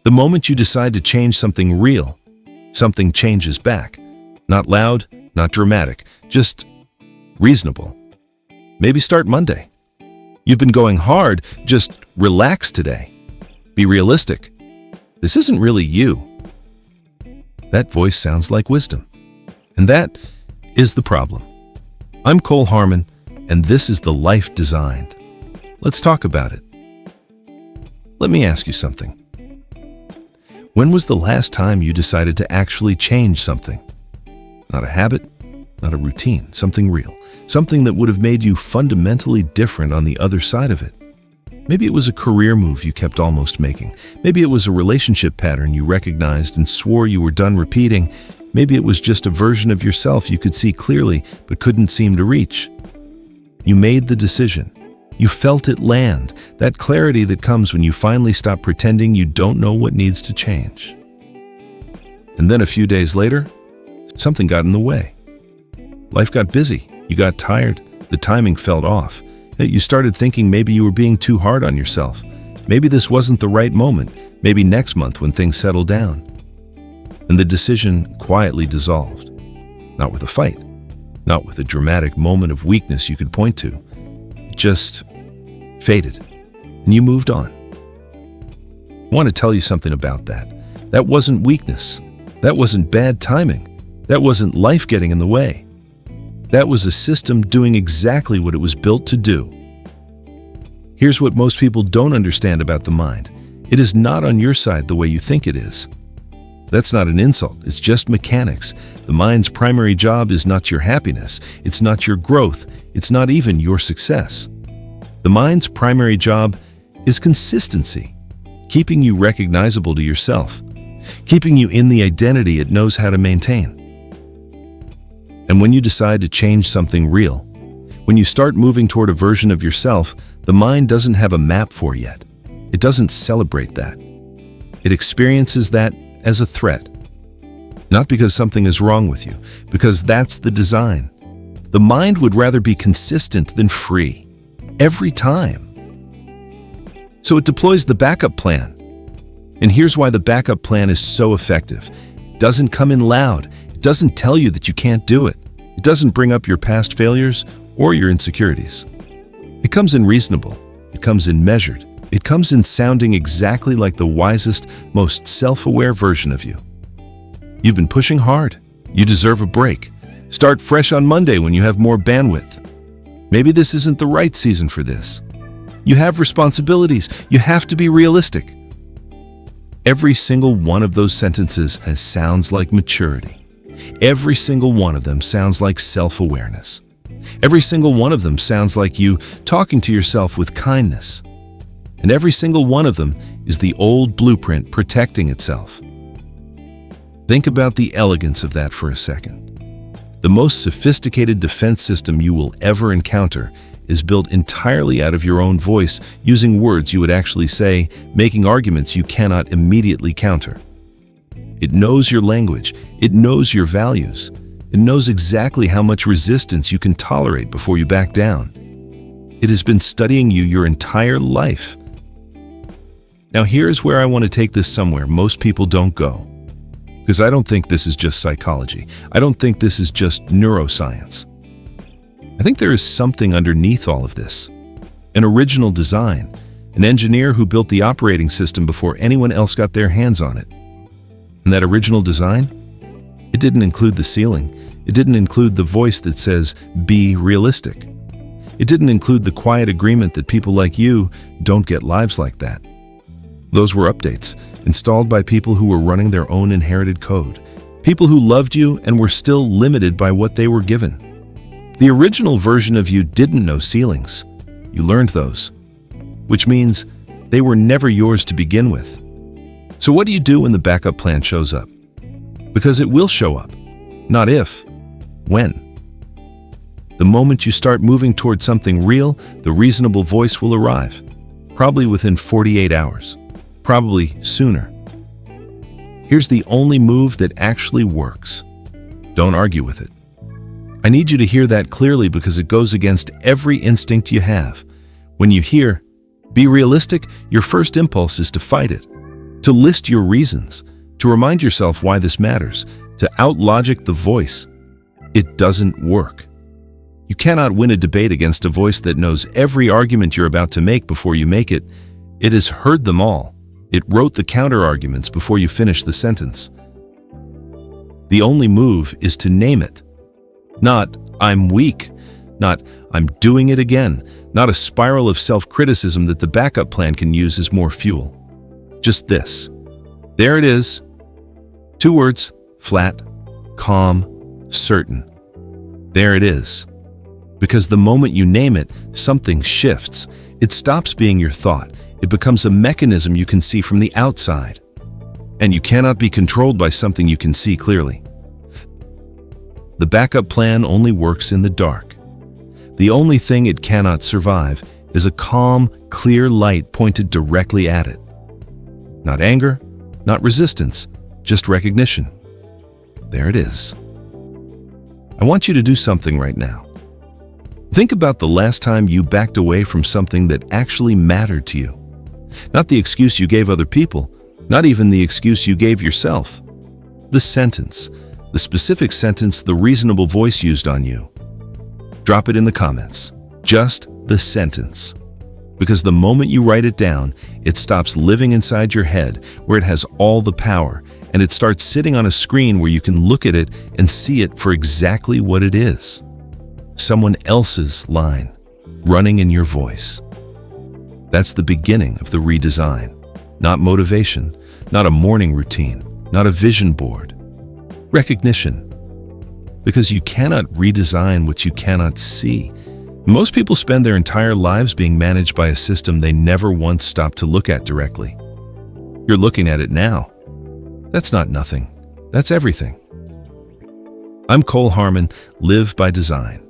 The moment you decide to change something real, something changes back. Not loud, not dramatic, just reasonable. Maybe start Monday. You've been going hard, just relax today. Be realistic. This isn't really you. That voice sounds like wisdom. And that is the problem. I'm Cole Harmon, and this is The Life Designed. Let's talk about it. Let me ask you something. When was the last time you decided to actually change something? Not a habit, not a routine, something real. Something that would have made you fundamentally different on the other side of it. Maybe it was a career move you kept almost making. Maybe it was a relationship pattern you recognized and swore you were done repeating. Maybe it was just a version of yourself you could see clearly but couldn't seem to reach. You made the decision. You felt it land, that clarity that comes when you finally stop pretending you don't know what needs to change. And then a few days later, something got in the way. Life got busy, you got tired, the timing felt off. You started thinking maybe you were being too hard on yourself. Maybe this wasn't the right moment, maybe next month when things settle down. And the decision quietly dissolved. Not with a fight, not with a dramatic moment of weakness you could point to. It just faded, and you moved on. I want to tell you something about that. That wasn't weakness. That wasn't bad timing. That wasn't life getting in the way. That was a system doing exactly what it was built to do. Here's what most people don't understand about the mind. It is not on your side the way you think it is. That's not an insult, it's just mechanics. The mind's primary job is not your happiness, it's not your growth, it's not even your success. The mind's primary job is consistency, keeping you recognizable to yourself, keeping you in the identity it knows how to maintain. And when you decide to change something real, when you start moving toward a version of yourself, the mind doesn't have a map for yet. It doesn't celebrate that. It experiences that as a threat. Not because something is wrong with you, because that's the design. The mind would rather be consistent than free, every time. So it deploys the backup plan. And here's why the backup plan is so effective. It doesn't come in loud. It doesn't tell you that you can't do it. It doesn't bring up your past failures or your insecurities. It comes in reasonable. It comes in measured. It comes in sounding exactly like the wisest, most self-aware version of you. You've been pushing hard. You deserve a break. Start fresh on Monday when you have more bandwidth. Maybe this isn't the right season for this. You have responsibilities. You have to be realistic. Every single one of those sentences sounds like maturity. Every single one of them sounds like self-awareness. Every single one of them sounds like you talking to yourself with kindness. And every single one of them is the old blueprint protecting itself. Think about the elegance of that for a second. The most sophisticated defense system you will ever encounter is built entirely out of your own voice, using words you would actually say, making arguments you cannot immediately counter. It knows your language, it knows your values, it knows exactly how much resistance you can tolerate before you back down. It has been studying you your entire life. Now here's where I want to take this somewhere most people don't go. Because I don't think this is just psychology. I don't think this is just neuroscience. I think there is something underneath all of this. An original design, an engineer who built the operating system before anyone else got their hands on it. And that original design? It didn't include the ceiling. It didn't include the voice that says, be realistic. It didn't include the quiet agreement that people like you don't get lives like that. Those were updates, installed by people who were running their own inherited code. People who loved you and were still limited by what they were given. The original version of you didn't know ceilings. You learned those, which means they were never yours to begin with. So what do you do when the backup plan shows up? Because it will show up. Not if, when. The moment you start moving toward something real, the reasonable voice will arrive. Probably within 48 hours. Probably sooner. Here's the only move that actually works. Don't argue with it. I need you to hear that clearly because it goes against every instinct you have. When you hear, be realistic, your first impulse is to fight it. to list your reasons, to remind yourself why this matters, to out-logic the voice. It doesn't work. You cannot win a debate against a voice that knows every argument you're about to make before you make it. It has heard them all. It wrote the counter-arguments before you finish the sentence. The only move is to name it. Not, "I'm weak," not, "I'm doing it again," not a spiral of self-criticism that the backup plan can use as more fuel. Just this. There it is. 2 words, flat, calm, certain. There it is. Because the moment you name it, something shifts. It stops being your thought. It becomes a mechanism you can see from the outside. And you cannot be controlled by something you can see clearly. The backup plan only works in the dark. The only thing it cannot survive is a calm, clear light pointed directly at it. Not anger, not resistance, just recognition. There it is. I want you to do something right now. Think about the last time you backed away from something that actually mattered to you. Not the excuse you gave other people, not even the excuse you gave yourself. The sentence, the specific sentence the reasonable voice used on you. Drop it in the comments. Just the sentence. Because the moment you write it down, it stops living inside your head where it has all the power, and it starts sitting on a screen where you can look at it and see it for exactly what it is. Someone else's line, running in your voice. That's the beginning of the redesign. Not motivation, not a morning routine, not a vision board. Recognition. Because you cannot redesign what you cannot see. Most people spend their entire lives being managed by a system they never once stopped to look at directly. You're looking at it now. That's not nothing. That's everything. I'm Cole Harmon, Live by Design.